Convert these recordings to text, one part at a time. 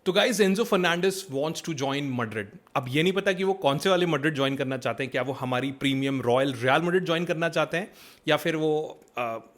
तो guys Enzo Fernandez wants to join Madrid. अब ये नहीं पता कि वो कौन से वाले मैड्रिड ज्वाइन करना चाहते हैं। क्या वो हमारी premium royal real Madrid join करना चाहते हैं या फिर वो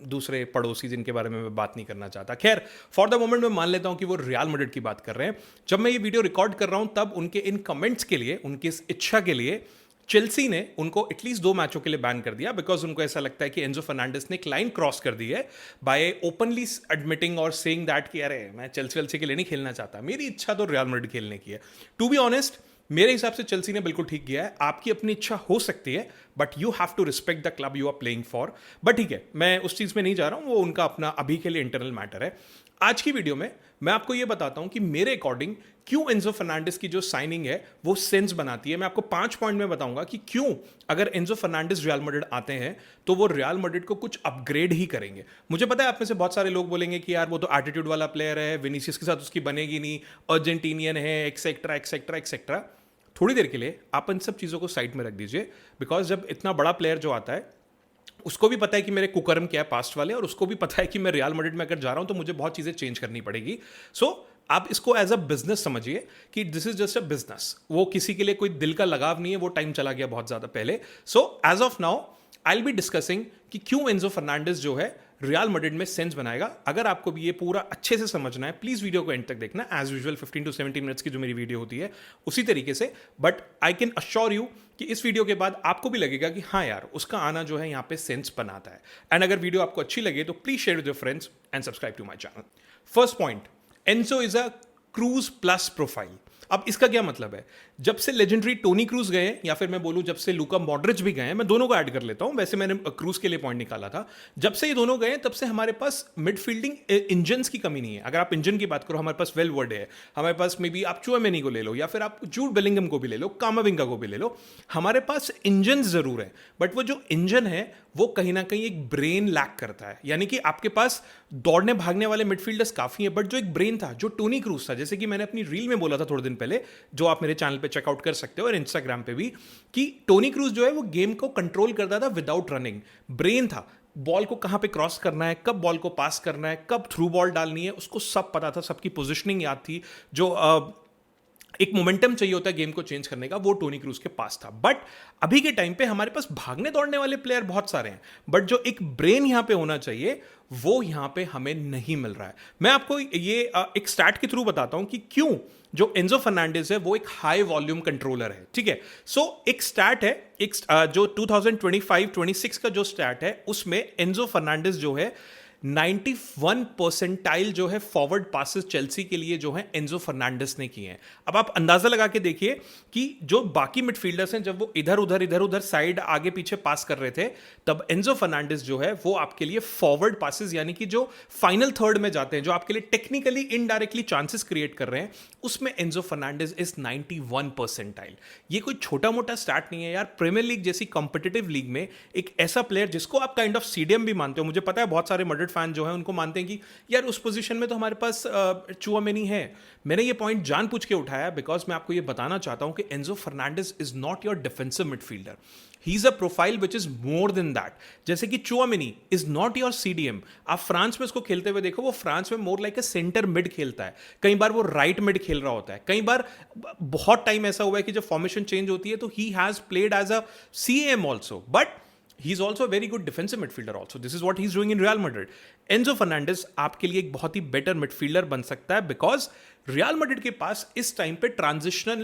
दूसरे पड़ोसी जिनके बारे में मैं बात नहीं करना चाहता। खैर, फॉर द मोमेंट मैं मान लेता हूं कि वो रियल मैड्रिड की बात कर रहे हैं। जब मैं ये वीडियो रिकॉर्ड कर रहा हूं तब उनके इन कमेंट्स के लिए, उनकी इस इच्छा के लिए चेल्सी ने उनको एटलीस्ट 2 मैचों के लिए बैन कर दिया, बिकॉज उनको ऐसा लगता है कि एंजो फर्नांडिस ने एक लाइन क्रॉस कर दी है बाय ओपनली एडमिटिंग और सेइंग दैट कि अरे मैं चेल्सी वेल्सी के लिए नहीं खेलना चाहता, मेरी इच्छा तो रियल मैड्रिड खेलने की है। टू बी ऑनेस्ट, मेरे हिसाब से चेल्सी ने बिल्कुल ठीक किया है। आपकी अपनी इच्छा हो सकती है but you have to respect the club you are playing for. But ठीक है, मैं उस चीज़ में नहीं जा रहा हूँ, वो उनका अपना अभी के लिए इंटरनल मैटर है। आज की वीडियो में मैं आपको ये बताता हूं कि मेरे अकॉर्डिंग क्यों एंजो फर्नांडिस की जो साइनिंग है वो सेंस बनाती है। मैं आपको 5 पॉइंट में बताऊंगा कि क्यों अगर एंजो फर्नांडिस रियल मैड्रिड आते हैं तो वो रियल मैड्रिड को कुछ अपग्रेड ही करेंगे। मुझे पता है आप में से बहुत सारे लोग बोलेंगे कि यार वो तो एटीट्यूड वाला प्लेयर है, विनीसियस के साथ उसकी बनेगी नहीं, अर्जेंटीनियन है, एक्सेट्रा एक्सेट्रा एक्सेट्रा। थोड़ी देर के लिए आप इन सब चीज़ों को साइड में रख दीजिए, बिकॉज जब इतना बड़ा प्लेयर जो आता है उसको भी पता है कि मेरे कुकर्म क्या है पास्ट वाले, और उसको भी पता है कि मैं रियल मैड्रिड में अगर जा रहा हूं तो मुझे बहुत चीज़ें चेंज करनी पड़ेगी। सो आप इसको एज अ बिजनेस समझिए कि this is just a business. वो किसी के लिए कोई दिल का लगाव नहीं है, वो टाइम चला गया बहुत ज़्यादा पहले। So as of now I will be discussing कि क्यों एंजो फर्नांडिस जो है रियल मैड्रिड में सेंस बनाएगा। अगर आपको भी ये पूरा अच्छे से समझना है प्लीज वीडियो को एंड तक देखना। एज यूजुअल 15 to 17 मिनट्स की जो मेरी वीडियो होती है उसी तरीके से। But I can assure you कि इस वीडियो के बाद आपको भी लगेगा कि हाँ यार, उसका आना जो है यहाँ पे सेंस बनाता है। एंड अगर वीडियो आपको अच्छी लगे तो please share with your friends and subscribe to my channel. First point, Enzo is a Kroos plus profile. अब इसका क्या मतलब है? जब से लेजेंडरी टोनी क्रूज गए या फिर मैं बोलूं जब से लूका मॉड्रिच भी गए, मैं दोनों को ऐड कर लेता हूं, वैसे मैंने क्रूज के लिए पॉइंट निकाला था। जब से ये दोनों गए तब से हमारे पास मिडफील्डिंग इंजन्स की कमी नहीं है। अगर आप इंजन की बात करो, हमारे पास वेल वर्ड है, हमारे पास मे बी आप चुआमेनी को ले लो या फिर आप जूड बेलिंगम को भी ले लो, कामाविंगा को भी ले लो, हमारे पास इंजन जरूर है। बट वो जो इंजन है वो कहीं ना कहीं एक ब्रेन लैक करता है। यानी कि आपके पास दौड़ने भागने वाले मिडफील्डर्स काफी हैं, बट जो एक ब्रेन था, जो टोनी क्रूज था, जैसे कि मैंने अपनी रील में बोला था थोड़े दिन पहले, जो आप मेरे चैनल पे चेकआउट कर सकते हो और इंस्टाग्राम पे भी, कि टोनी क्रूज जो है वो गेम को कंट्रोल करता था विदाउट रनिंग। ब्रेन था, बॉल को कहां पे क्रॉस करना है, कब बॉल को पास करना है, कब थ्रू बॉल डालनी है, उसको सब पता था, सबकी पोजिशनिंग याद थी। जो एक मोमेंटम चाहिए होता है गेम को चेंज करने का, वो टोनी क्रूज के पास था। बट अभी के टाइम पे हमारे पास भागने दौड़ने वाले प्लेयर बहुत सारे हैं, बट जो एक ब्रेन यहां पे होना चाहिए वो यहां पे हमें नहीं मिल रहा है। मैं आपको ये एक स्टैट के थ्रू बताता हूं कि क्यों जो एंजो फर्नांडिस है वो एक हाई वॉल्यूम कंट्रोलर है। ठीक है, सो एक स्टैट है, एक जो 2025-26 का जो स्टैट है उसमें एंजो फर्नांडिस जो है 91 परसेंटाइल जो है फॉरवर्ड पासेस चेल्सी के लिए जो है एंजो फर्नांडिस ने किए हैं। अब आप अंदाजा लगा के देखिए कि जो बाकी मिडफील्डर्स हैं जब वो इधर उधर साइड आगे पीछे पास कर रहे थे, तब एंजो फर्नांडिस जो है वो आपके लिए फॉरवर्ड पासेस यानी कि जो फाइनल थर्ड में जाते हैं, जो आपके लिए टेक्निकली इनडायरेक्टली चांसेस क्रिएट कर रहे हैं, उसमें एंजो फर्नांडिस इज 91 परसेंटाइल। ये कोई छोटा मोटा स्टैट नहीं है यार। प्रीमियर लीग जैसी कॉम्पिटिटिव लीग में एक ऐसा प्लेयर जिसको आप काइंड ऑफ सीडीएम भी मानते हो, मुझे पता है बहुत सारे मैड्रिड फैन जो है उनको मानते हैं कि यार उस पोजीशन में तो हमारे पास चुआमेनी है। मैंने ये पॉइंट जानबूझ के उठाया बिकॉज मैं आपको ये बताना चाहता हूं कि Enzo Fernandez is not your defensive midfielder, he is a profile which is more then that. जैसे कि Tchouameni is not your CDM. आप फ्रांस में इसको खेलते हुए देखो, वो फ्रांस में मोर लाइक अ सेंटर मिड खेलता है, कई बार वो राइट मिड खेल रहा होता है, कई बार बहुत टाइम ऐसा हुआ है कि जब फॉर्मेशन चेंज होती है तो he has played as a CM also, but he is also a very good defensive midfielder also. This is what he's doing in Real Madrid. Enzo Fernandez आपके लिए एक बहुत ही बेटर मिडफील्डर बन सकता है बिकॉज रियल मैड्रिड के पास इस time पे ट्रांजिशनल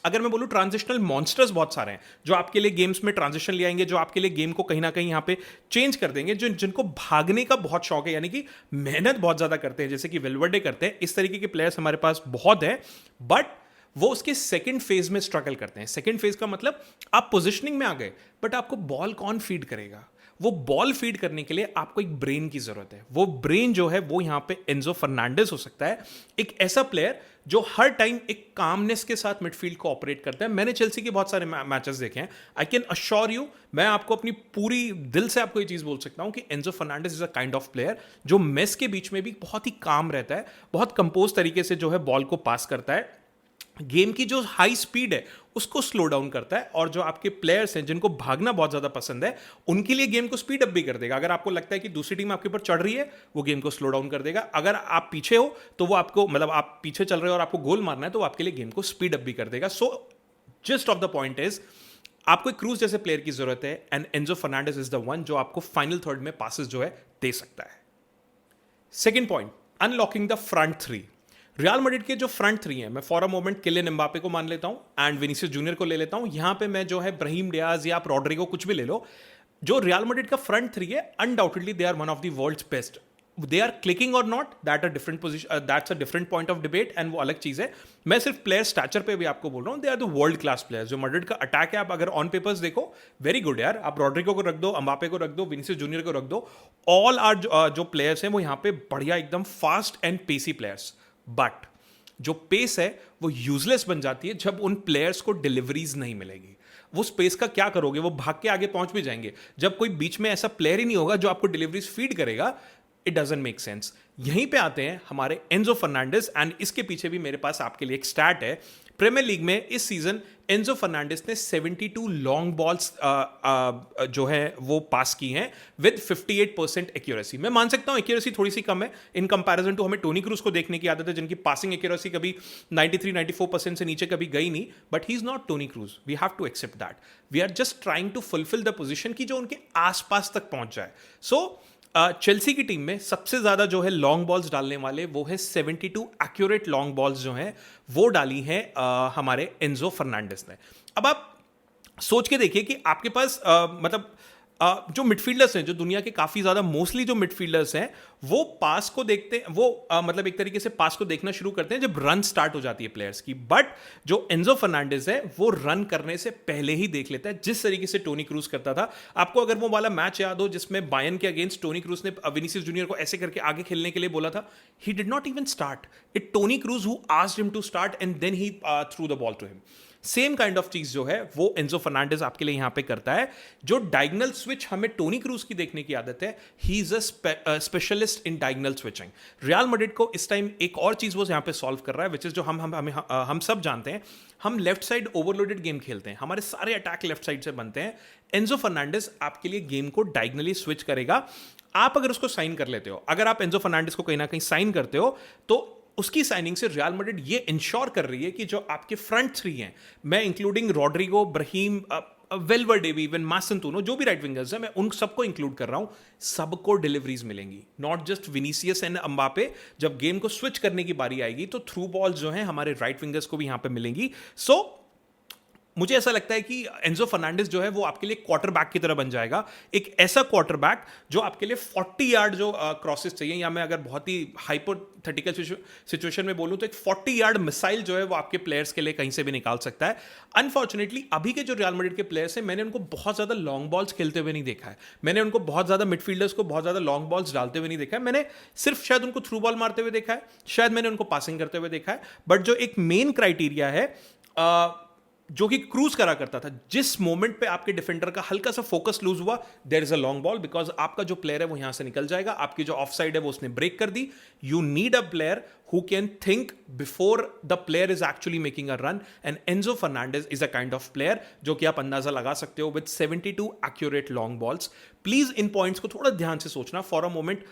अगर मैं बोलूं ट्रांजिशनल मॉन्स्टर्स बहुत सारे हैं जो आपके लिए गेम्स में ट्रांजिशन ले आएंगे, जो आपके लिए गेम को कहीं ना कहीं यहाँ पे चेंज कर देंगे, जिनको भागने का बहुत शौक है, यानी कि मेहनत बहुत ज्यादा करते हैं, जैसे कि वेलवर्डे करते हैं। इस तरीके के प्लेयर्स हमारे पास बहुत है, बट वो उसके सेकंड फेज में स्ट्रगल करते हैं। सेकंड फेज का मतलब आप पोजीशनिंग में आ गए, बट आपको बॉल कौन फीड करेगा? वो बॉल फीड करने के लिए आपको एक ब्रेन की जरूरत है। वो ब्रेन जो है वो यहां पे एंजो फर्नांडिस हो सकता है, एक ऐसा प्लेयर जो हर टाइम एक कामनेस के साथ मिडफील्ड को ऑपरेट करता है। मैंने चेल्सी के बहुत सारे मैचेस देखे हैं, आई कैन अश्योर यू, मैं आपको अपनी पूरी दिल से आपको ये चीज बोल सकता हूं कि Enzo Fernandez is a kind of player जो मेस के बीच में भी बहुत ही काम रहता है, बहुत कंपोज तरीके से जो है बॉल को पास करता है। गेम की जो हाई स्पीड है उसको स्लो डाउन करता है, और जो आपके प्लेयर्स हैं जिनको भागना बहुत ज़्यादा पसंद है उनके लिए गेम को स्पीड अप भी कर देगा। अगर आपको लगता है कि दूसरी टीम आपके ऊपर चढ़ रही है, वो गेम को स्लो डाउन कर देगा। अगर आप पीछे हो तो वो आपको, मतलब आप पीछे चल रहे हो और आपको गोल मारना है, तो वो आपके लिए गेम को स्पीड अप भी कर देगा। So gist of the point is, आपको एक क्रूज जैसे प्लेयर की जरूरत है, and Enzo Fernandez is the one जो आपको फाइनल थर्ड में पासेस जो है दे सकता है। Second point, unlocking the front three. Real Madrid के जो फ्रंट थ्री हैं, मैं for a moment Kylian Mbappe को मान लेता हूं एंड विनीसियस जूनियर को ले लेता हूं। यहां पे मैं जो है ब्राहीम डियाज या आप रॉड्रिगो कुछ भी ले लो, जो रियल मैड्रिड का फ्रंट थ्री है, undoubtedly they are one of the world's best. They are clicking or not, that a different position, that's a different point of debate, and वो अलग चीज है। मैं सिर्फ प्लेयर स्टैचर पे भी आपको बोल रहा हूं, they are the world class players. जो मैड्रिड का अटैक है, आप अगर ऑन पेपर्स देखो, वेरी गुड यार। आप रॉड्रिगो को रख दो, एम्बापे को रख दो, विनीसियस जूनियर को रख दो, ऑल आर जो प्लेयर्स हैं वो यहाँ पे बढ़िया, एकदम fast and Pesi players. But जो पेस है वो यूजलेस बन जाती है जब उन प्लेयर्स को डिलीवरीज नहीं मिलेगी। वो स्पेस का क्या करोगे? वो भाग के आगे पहुंच भी जाएंगे, जब कोई बीच में ऐसा प्लेयर ही नहीं होगा जो आपको डिलीवरीज फीड करेगा, इट डजंट मेक सेंस। यहीं पे आते हैं हमारे एंजो फर्नांडिस, एंड इसके पीछे भी मेरे पास आपके लिए एक स्टैट है। प्रीमियर लीग में इस सीजन एंजो फर्नांडिस ने 72 लॉन्ग बॉल्स जो है वो पास की हैं विद 58% एक्यूरेसी। मैं मान सकता हूं एक्यूरेसी थोड़ी सी कम है इन कंपैरिजन टू हमें टोनी क्रूज को देखने की आदत है, जिनकी पासिंग एक्यूरेसी कभी 93-94% से नीचे कभी गई नहीं, but he is not Toni Kroos. We have to accept that. We are just trying to fulfil the position की जो उनके आसपास तक पहुंच जाए। सो चेल्सी की टीम में सबसे ज्यादा जो है लॉन्ग बॉल्स डालने वाले वो है 72 एक्यूरेट लॉन्ग बॉल्स जो हैं वो डाली हैं हमारे एंजो फर्नांडिस ने। अब आप सोच के देखिए कि आपके पास मतलब जो मिडफील्डर्स हैं, जो दुनिया के काफ़ी ज़्यादा मोस्टली जो मिडफील्डर्स हैं, वो पास को देखते हैं, वो मतलब एक तरीके से पास को देखना शुरू करते हैं जब रन स्टार्ट हो जाती है प्लेयर्स की। बट जो एंजो फर्नांडिस है वो रन करने से पहले ही देख लेता है, जिस तरीके से टोनी क्रूज करता था। आपको अगर वो वाला मैच याद हो जिसमें बायर्न के अगेंस्ट टोनी क्रूज ने विनीसियस जूनियर को ऐसे करके आगे खेलने के लिए बोला था, he did not even start it, Toni Kroos who asked him to start and then he threw the ball to him. Same kind of चीज जो है वो एंजो फर्नांडिस आपके लिए यहां पे करता है। जो डायगनल स्विच हमें टोनी क्रूज की देखने की आदत है, he is a specialist in diagonal switching. Real Madrid को इस टाइम एक और चीज वो यहां पे सॉल्व कर रहा है, विच इज जो हम सब जानते हैं, हम लेफ्ट साइड ओवरलोडेड गेम खेलते हैं, हमारे सारे अटैक लेफ्ट साइड से बनते हैं। एंजो फर्नांडिस आपके लिए गेम को डायगनली स्विच करेगा। आप अगर उसको साइन कर लेते हो, अगर आप एंजो फर्नांडिस को कहीं ना कहीं साइन करते हो, तो उसकी साइनिंग से रियल मैड्रिड ये इंश्योर कर रही है कि जो आपके फ्रंट थ्री हैं, मैं इंक्लूडिंग रॉड्रिगो, ब्राहीम, वेल्वर्डेवी, इवन मासेंटूनो, जो भी राइट विंगर्स हैं, मैं उन सबको इंक्लूड कर रहा हूं, सबको डिलीवरीज मिलेंगी। Not just Vinicius and Mbappe. जब गेम को स्विच करने की बारी आएगी तो थ्रू बॉल्स जो हैं हमारे राइट विंगर्स को भी यहां पे मिलेंगी। सो मुझे ऐसा लगता है कि एंजो फर्नांडिस जो है वो आपके लिए क्वार्टरबैक की तरह बन जाएगा, एक ऐसा क्वार्टरबैक जो आपके लिए 40 यार्ड जो क्रॉसेस चाहिए, या मैं अगर बहुत ही हाइपोथेटिकल सिचुएशन में बोलूं तो एक 40 यार्ड मिसाइल जो है वो आपके प्लेयर्स के लिए कहीं से भी निकाल सकता है। अनफॉर्चुनेटली अभी के जो रियल मैड्रिड के प्लेयर्स हैं, मैंने उनको बहुत ज्यादा लॉन्ग बॉल्स खेलते हुए नहीं देखा है, मैंने उनको बहुत ज्यादा मिडफील्डर्स को बहुत ज्यादा लॉन्ग बॉल्स डालते हुए नहीं देखा है, मैंने सिर्फ शायद उनको थ्रू बॉल मारते हुए देखा है, शायद मैंने उनको पासिंग करते हुए देखा है। बट जो एक मेन क्राइटेरिया है जो कि क्रूज करा करता था, जिस मोमेंट पे आपके डिफेंडर का हल्का सा फोकस लूज हुआ, there is a long ball, because आपका जो प्लेयर है वो यहां से निकल जाएगा, आपकी जो ऑफ साइड है वो उसने ब्रेक कर दी। You need a player who can think before the player is actually making a run, and Enzo Fernandez is a kind of player जो कि आप अंदाजा लगा सकते हो with 72 accurate long balls। Please in points को थोड़ा ध्यान से सोचना for a moment.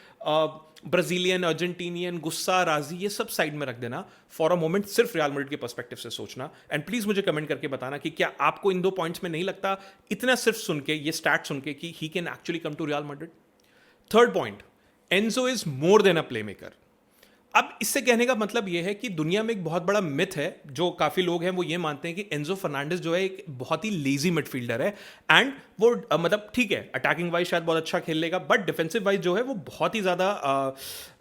Brazilian, Argentinian, गुस्सा, राजी, ये सब साइड में रख देना फॉर अ मोमेंट, सिर्फ रियल मैड्रिड के पर्सपेक्टिव से सोचना। एंड प्लीज मुझे कमेंट करके बताना कि क्या आपको इन दो पॉइंट्स में नहीं लगता, इतना सिर्फ सुन के, ये स्टैट सुन के, कि he can actually come to Real Madrid. Third point, Enzo is more than a playmaker. अब इससे कहने का मतलब यह है कि दुनिया में एक बहुत बड़ा मिथ है, जो काफी लोग हैं वो ये मानते हैं कि एंजो फर्नांडिस जो है एक बहुत ही लेजी मिडफील्डर है, एंड वो मतलब ठीक है अटैकिंग वाइज शायद बहुत अच्छा खेल लेगा, बट डिफेंसिव वाइज जो है वो बहुत ही ज्यादा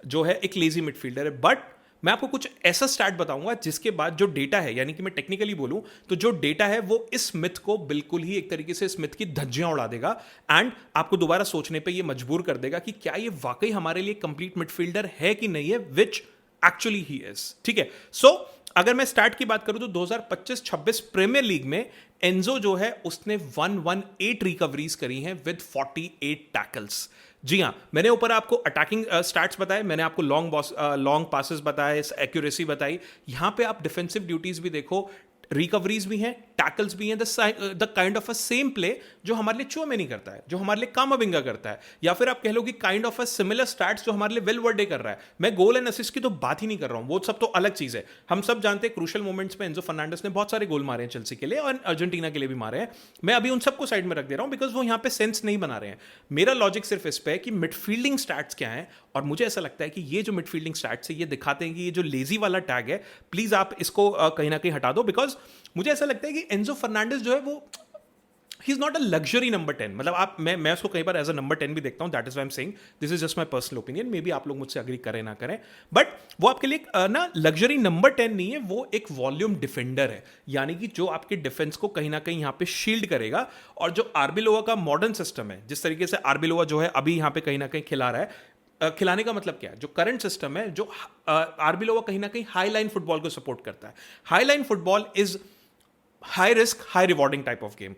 जो है एक लेजी मिडफील्डर है। बट मैं आपको कुछ ऐसा स्टैट बताऊंगा जिसके बाद जो डेटा है, यानी कि मैं टेक्निकली बोलूं तो जो डेटा है वो इस मिथ को बिल्कुल ही एक तरीके से इस मिथ की धज्जियां उड़ा देगा, एंड आपको दोबारा सोचने पे ये मजबूर कर देगा कि क्या ये वाकई हमारे लिए कंप्लीट मिडफील्डर है कि नहीं है, विच एक्चुअली ही इज। ठीक है, सो अगर मैं स्टार्ट की बात करूं तो 2025-26 प्रीमियर लीग में एंजो जो है उसने 118 रिकवरीज करी हैं विद 48 टैकल्स। जी हाँ, मैंने ऊपर आपको अटैकिंग स्टैट्स बताए, मैंने आपको लॉन्ग पासेस बताए, एक्यूरेसी बताई। यहां पे आप डिफेंसिव ड्यूटीज भी देखो, रिकवरीज भी हैं, टैकल्स भी हैं, the kind of a same play जो हमारे लिए चुआमेनी करता है, जो हमारे लिए कामाविंगा करता है, या फिर आप कह लो कि kind of a similar stats जो हमारे लिए वेलवर्डे कर रहा है। मैं गोल एंड असिस्ट की तो बात ही नहीं कर रहा हूं, वो सब तो अलग चीज है। हम सब जानते हैं क्रूशियल मोमेंट्स में एंजो फर्नांडिस ने बहुत सारे गोल मारे हैं चेल्सी के लिए और अर्जेंटीना के लिए भी मारे हैं। मैं अभी उन सबको साइड में रख दे रहा हूं बिकॉज वो यहां पे सेंस नहीं बना रहे हैं। मेरा लॉजिक सिर्फ इस पे है कि मिडफील्डिंग स्टैट्स क्या है, और मुझे ऐसा लगता है कि ये जो मिडफील्डिंग स्टैट्स है ये दिखाते हैं कि ये जो लेजी वाला टैग है, प्लीज आप इसको कहीं ना कहीं हटा दो। बिकॉज मुझे ऐसा लगता है कि एंजो फर्नांडिस जो है वो ही is not a luxury number 10। मतलब आप मैं उसको कई बार एज अ नंबर 10 भी देखता हूं। That is why I am saying this is just my personal opinion, may be आप लोग मुझसे एग्री करें ना करें, बट वो आपके लिए ना लग्जरी नंबर 10 नहीं है, वो एक वॉल्यूम डिफेंडर है। यानी कि जो आपके डिफेंस को कहीं ना कहीं यहां पे शील्ड करेगा। और जो आर्बिलोवा का मॉडर्न सिस्टम है, जिस तरीके से आर्बिलोवा जो है अभी यहां पे कहीं ना कहीं खिला रहा है, खिलाने का मतलब क्या है, जो करंट सिस्टम है, जो आर्बिलोवा कहीं ना कहीं हाई लाइन फुटबॉल को सपोर्ट करता है। High line football is high risk high rewarding type of game.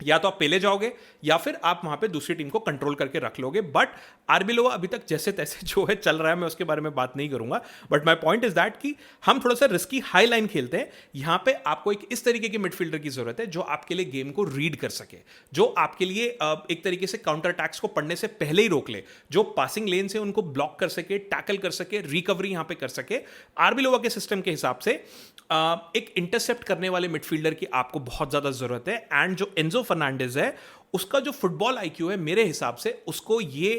या तो आप पहले जाओगे या फिर आप वहां पे दूसरी टीम को कंट्रोल करके रख लोगे। बट आर्बिलोवा अभी तक जैसे तैसे जो है चल रहा है, मैं उसके बारे में बात नहीं करूंगा। But my point is that कि हम थोड़ा सा रिस्की हाई लाइन खेलते हैं। यहां पे आपको एक इस तरीके के मिडफील्डर की जरूरत है जो आपके लिए गेम को रीड कर सके, जो आपके लिए एक तरीके से काउंटर अटैक्स को पढ़ने से पहले ही रोक ले, जो पासिंग लेन से उनको ब्लॉक कर सके, टैकल कर सके, रिकवरी यहां पे कर सके। आर्बिलोवा के सिस्टम के हिसाब से एक इंटरसेप्ट करने वाले मिडफील्डर की आपको बहुत ज्यादा जरूरत है। एंड जो एंजो फर्नांडिस है, उसका जो फुटबॉल आईक्यू है मेरे हिसाब से उसको ये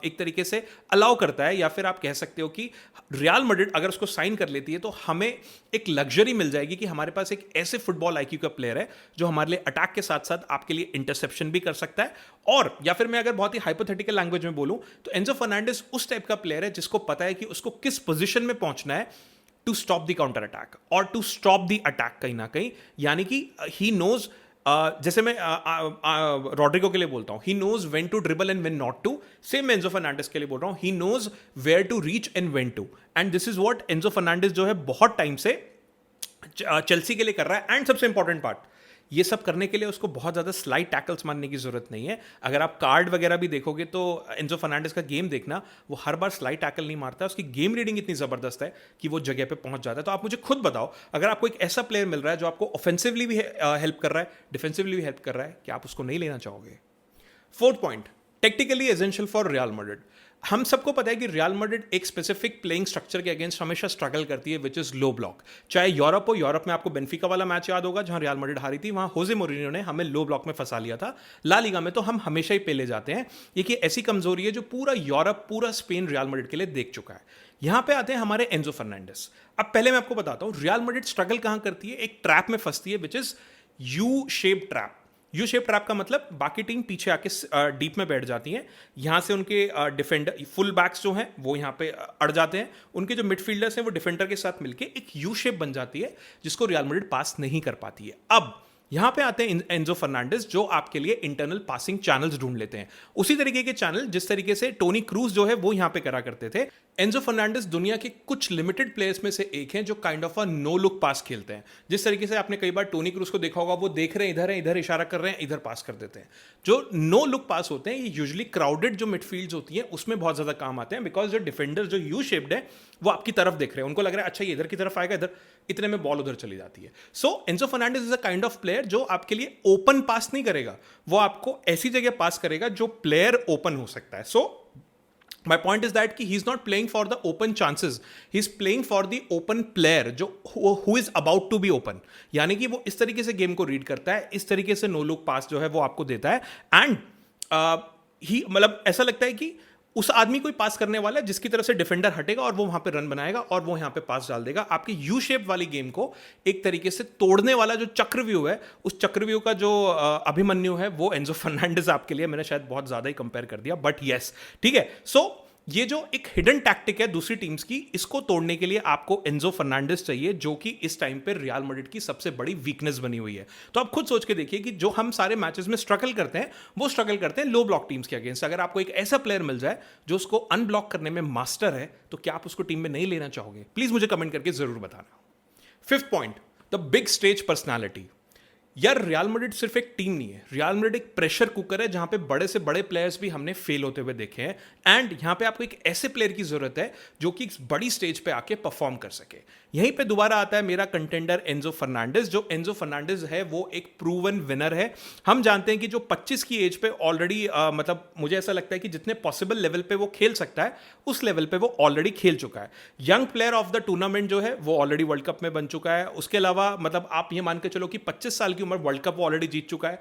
एक तरीके से अलाउ करता है, या फिर आप कह सकते हो कि रियल मैड्रिड अगर उसको साइन कर लेती है तो हमें एक लग्जरी मिल जाएगी कि हमारे पास एक ऐसे फुटबॉल आईक्यू का प्लेयर है जो हमारे लिए अटैक के साथ साथ आपके लिए इंटरसेप्शन भी कर सकता है। और या फिर मैं अगर बहुत ही हाइपोथेटिकल लैंग्वेज में बोलूं तो एंजो फर्नांडिस उस टाइप का प्लेयर है जिसको पता है कि उसको किस पोजीशन में पहुंचना है to stop the counter attack और टू स्टॉप द अटैक कहीं ना कहीं। यानी कि ही नोज, जैसे मैं रॉड्रिगो के लिए बोलता हूं, he knows when to dribble and when not to. Same Enzo Fernandez के लिए बोल रहा हूं, he knows where to reach and when to. And this is what Enzo Fernandez जो है बहुत टाइम से चेल्सी के लिए कर रहा है। एंड सबसे इंपॉर्टेंट पार्ट, ये सब करने के लिए उसको बहुत ज़्यादा स्लाइड टैकल्स मारने की जरूरत नहीं है। अगर आप कार्ड वगैरह भी देखोगे तो एंजो फर्नांडिस का गेम देखना, वो हर बार स्लाइड टैकल नहीं मारता। उसकी गेम रीडिंग इतनी ज़बरदस्त है कि वो जगह पे पहुंच जाता है। तो आप मुझे खुद बताओ, अगर आपको एक ऐसा प्लेयर मिल रहा है जो आपको ऑफेंसिवली भी हेल्प कर रहा है, डिफेंसिवली भी हेल्प कर रहा है, क्या आप उसको नहीं लेना चाहोगे? Fourth point, technically essential for real Madrid. हम सबको पता है कि रियल मैड्रिड एक स्पेसिफिक प्लेइंग स्ट्रक्चर के अगेंस्ट हमेशा स्ट्रगल करती है, विच इज लो ब्लॉक। चाहे यूरोप हो, यूरोप में आपको बेनफिका वाला मैच याद होगा जहां रियल मैड्रिड हारी थी, वहां होजे मोरिन्यो ने हमें लो ब्लॉक में फंसा लिया था। ला लीगा में तो हम हमेशा ही पहले जाते हैं। ये कि ऐसी कमजोरी है जो पूरा यूरोप, पूरा स्पेन रियल मैड्रिड के लिए देख चुका है। यहां पे आते हैं हमारे एंजो फर्नांडिस। अब पहले मैं आपको बताता हूं रियल मैड्रिड स्ट्रगल कहां करती है। एक ट्रैप में फंसती है which is U shape trap. U shape trap का मतलब बाकी टीम पीछे आके डीप में बैठ जाती हैं, यहां से उनके डिफेंडर फुल बैक्स जो हैं वो यहां पे अड़ जाते हैं, उनके जो मिडफील्डर्स हैं वो डिफेंडर के साथ मिलके एक यू शेप बन जाती है जिसको रियल मैड्रिड पास नहीं कर पाती है। अब यहां पे आते हैं एंजो फर्नांडिस जो आपके लिए इंटरनल पासिंग चैनल्स ढूंढ लेते हैं, उसी तरीके के चैनल जिस तरीके से टोनी क्रूज जो है वो यहां पे करा करते थे। एंजो फर्नांडिस दुनिया के कुछ लिमिटेड प्लेयर्स में से एक हैं जो kind of a no look pass खेलते हैं। जिस तरीके से आपने कई बार टोनी क्रूज को देखा होगा, वो देख रहे हैं इधर इशारा कर रहे हैं, इधर पास कर देते हैं। जो नो लुक पास होते हैं ये यूजुअली क्राउडेड जो मिडफील्ड्स होती हैं उसमें बहुत ज्यादा काम आते हैं, बिकॉज जो डिफेंडर जो यू शेप्ड है वो आपकी तरफ देख रहे हैं, उनको लग रहा है अच्छा ये इधर की तरफ आएगा, इधर इतने में बॉल उधर चली जाती है। So Enzo Fernandez is a kind of player जो आपके लिए ओपन पास नहीं करेगा, वो आपको ऐसी जगह पास करेगा जो प्लेयर ओपन हो सकता है। सो my point is that कि he is not playing for the open chances, he is playing for the open player जो who is about to be open। यानी कि वो इस तरीके से गेम को रीड करता है, इस तरीके से नो लुक पास जो है वो आपको देता है। एंड ही मतलब ऐसा लगता है कि उस आदमी को ही पास करने वाला है जिसकी तरफ से डिफेंडर हटेगा और वो वहां पे रन बनाएगा और वो यहां पे पास डाल देगा। आपकी यू शेप वाली गेम को एक तरीके से तोड़ने वाला जो चक्रव्यूह है, उस चक्रव्यूह का जो अभिमन्यु है वो एंजो फर्नांडिस आपके लिए, मैंने शायद बहुत ज्यादा ही कंपेयर कर दिया, बट यस ठीक है। सो ये जो एक हिडन टैक्टिक है दूसरी टीम्स की, इसको तोड़ने के लिए आपको एंजो फर्नांडिस चाहिए जो कि इस टाइम पे रियल मैड्रिड की सबसे बड़ी वीकनेस बनी हुई है। तो आप खुद सोच के देखिए कि जो हम सारे मैचेस में स्ट्रगल करते हैं वो स्ट्रगल करते हैं लो ब्लॉक टीम्स के अगेंस्ट। अगर आपको एक ऐसा प्लेयर मिल जाए जो उसको अनब्लॉक करने में मास्टर है तो क्या आप उसको टीम में नहीं लेना चाहोगे? प्लीज मुझे कमेंट करके जरूर बताना। Fifth point, the big stage personality. यार रियल मैड्रिड सिर्फ एक टीम नहीं है, रियल मैड्रिड एक प्रेशर कुकर है जहां पे बड़े से बड़े प्लेयर्स भी हमने फेल होते हुए देखे हैं। एंड यहां पे आपको एक ऐसे प्लेयर की जरूरत है जो कि बड़ी स्टेज पे आके परफॉर्म कर सके। यहीं पे दोबारा आता है मेरा कंटेंडर एंजो फर्नांडिस। जो एंजो फर्नांडिस है वो एक प्रूवन विनर है। हम जानते हैं कि जो 25 की एज पे ऑलरेडी मतलब मुझे ऐसा लगता है कि जितने पॉसिबल लेवल पे वो खेल सकता है उस लेवल पे वो ऑलरेडी खेल चुका है। Young player of the tournament जो है वो ऑलरेडी वर्ल्ड कप में बन चुका है। उसके अलावा मतलब आप ये मान के चलो कि 25 साल की उम्र, वर्ल्ड कप वो ऑलरेडी जीत चुका है।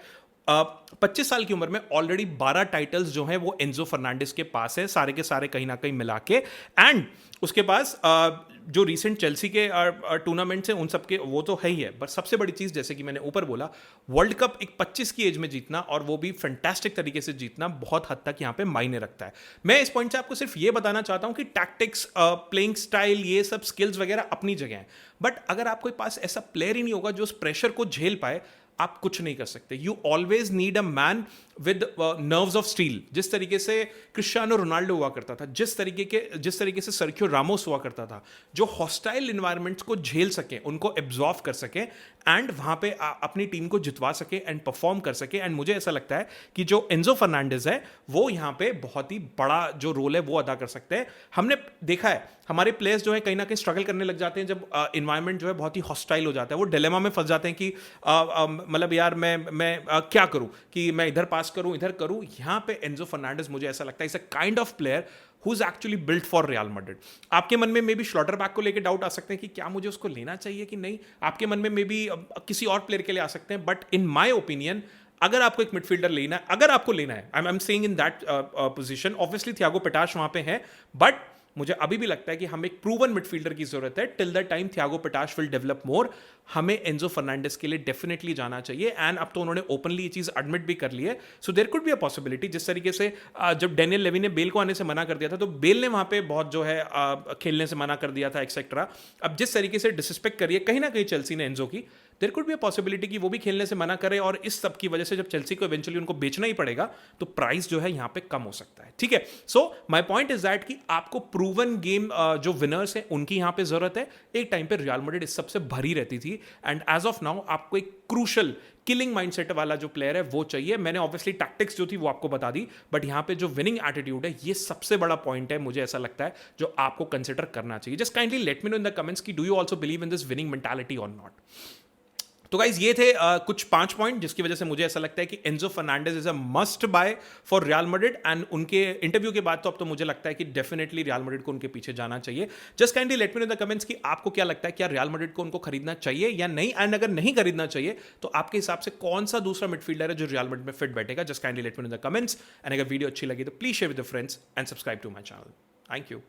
25 साल की उम्र में ऑलरेडी 12 टाइटल्स जो हैं वो एंजो फर्नांडिस के पास है, सारे के सारे कहीं ना कहीं मिला के। एंड उसके पास जो रिसेंट चेल्सी के टूर्नामेंट्स हैं उन सब के वो तो है ही है, बट सबसे बड़ी चीज जैसे कि मैंने ऊपर बोला, वर्ल्ड कप एक 25 की एज में जीतना और वो भी फैंटास्टिक तरीके से जीतना बहुत हद तक यहाँ पे मायने रखता है। मैं इस पॉइंट से आपको सिर्फ ये बताना चाहता हूँ कि टैक्टिक्स, प्लेइंग स्टाइल, ये सब स्किल्स वगैरह अपनी जगह हैं, बट अगर आपके पास ऐसा प्लेयर ही नहीं होगा जो उस प्रेशर को झेल पाए, आप कुछ नहीं कर सकते। You always need a man with nerves of steel. जिस तरीके से क्रिस्टियानो रोनाल्डो हुआ करता था, जिस तरीके से सर्खियो रामोस हुआ करता था, जो हॉस्टाइल इन्वायरमेंट्स को झेल सके, उनको एब्जॉर्व कर सके एंड वहां पे अपनी टीम को जितवा सके एंड परफॉर्म कर सके। एंड मुझे ऐसा लगता है कि जो एंजो फर्नांडिस है वो यहाँ पे बहुत ही बड़ा जो रोल है वो अदा कर सकते हैं। हमने देखा है हमारे प्लेयर्स जो है कहीं ना कहीं स्ट्रगल करने लग जाते हैं जब इन्वायरमेंट जो है बहुत ही हॉस्टाइल हो जाता है। वो डिलेमा में फंस जाते हैं कि मतलब यार मैं क्या करूं, कि मैं इधर पास करूं इधर करूं। यहां पे एंजो फर्नांडिस मुझे ऐसा लगता है is a kind of player who is actually built for real Madrid. आपके मन में मे बी स्लॉटरबैक को लेकर डाउट आ सकते हैं कि क्या मुझे उसको लेना चाहिए कि नहीं। आपके मन में मे बी किसी और प्लेयर के लिए आ सकते हैं, बट इन माई ओपिनियन अगर आपको एक मिडफील्डर लेना है, अगर आपको लेना है, I am saying in that position, obviously Thiago Pitarch वहां पे है, बट मुझे अभी भी लगता है कि हमें एक प्रूवन मिडफील्डर की जरूरत है। Till the time Thiago Pitarch will develop more, हमें एंजो फर्नांडिस के लिए डेफिनेटली जाना चाहिए। एंड अब तो उन्होंने ओपनली ये चीज एडमिट भी कर ली है, so there could be a possibility. जिस तरीके से जब डेनियल लेवी ने बेल को आने से मना कर दिया था, तो बेल ने वहां पे बहुत जो है खेलने से मना कर दिया था एक्सेट्रा। अब जिस तरीके से डिसरिस्पेक्ट करी है कहीं ना कहीं चेल्सी ने एंजो की, there could be a possibility कि वो भी खेलने से मना करे, और इस सब की वजह से जब चेल्सी को इवेंचुअली उनको बेचना ही पड़ेगा तो प्राइस जो है यहाँ पे कम हो सकता है। ठीक है, so my point is that कि आपको प्रूवन गेम जो विनर्स हैं उनकी यहाँ पे जरूरत है। एक टाइम पे रियल मैड्रिड इस सबसे भरी रहती थी, एंड एज ऑफ नाउ आपको एक क्रूशल किलिंग माइंडसेट वाला जो प्लेयर है वो चाहिए। मैंने ऑब्वियसली टैक्टिक्स जो थी वो आपको बता दी, बट यहाँ पे जो विनिंग एटीट्यूड है ये सबसे बड़ा पॉइंट है, मुझे ऐसा लगता है, जो आपको कंसिडर करना चाहिए। Just kindly let me know in the comments कि do you also believe in this winning mentality or not. तो गाइज ये थे कुछ 5 पॉइंट जिसकी वजह से मुझे ऐसा लगता है कि Enzo Fernandez is a must buy for real Madrid. And उनके इंटरव्यू के बाद तो अब तो मुझे लगता है कि डेफिनेटली रियल मैड्रिड को उनके पीछे जाना चाहिए। Just kindly let me know in the comments कि आपको क्या लगता है, क्या रियल मैड्रिड को उनको खरीदना चाहिए या नहीं। एंड अगर नहीं खरीदना चाहिए तो आपके हिसाब से कौन सा दूसरा मिडफील्डर है जो रियल मैड्रिड में फिट बैठेगा। Just kindly let me know in the comments. And अगर वीडियो अच्छी लगी तो please share with your friends and subscribe to my channel. Thank you.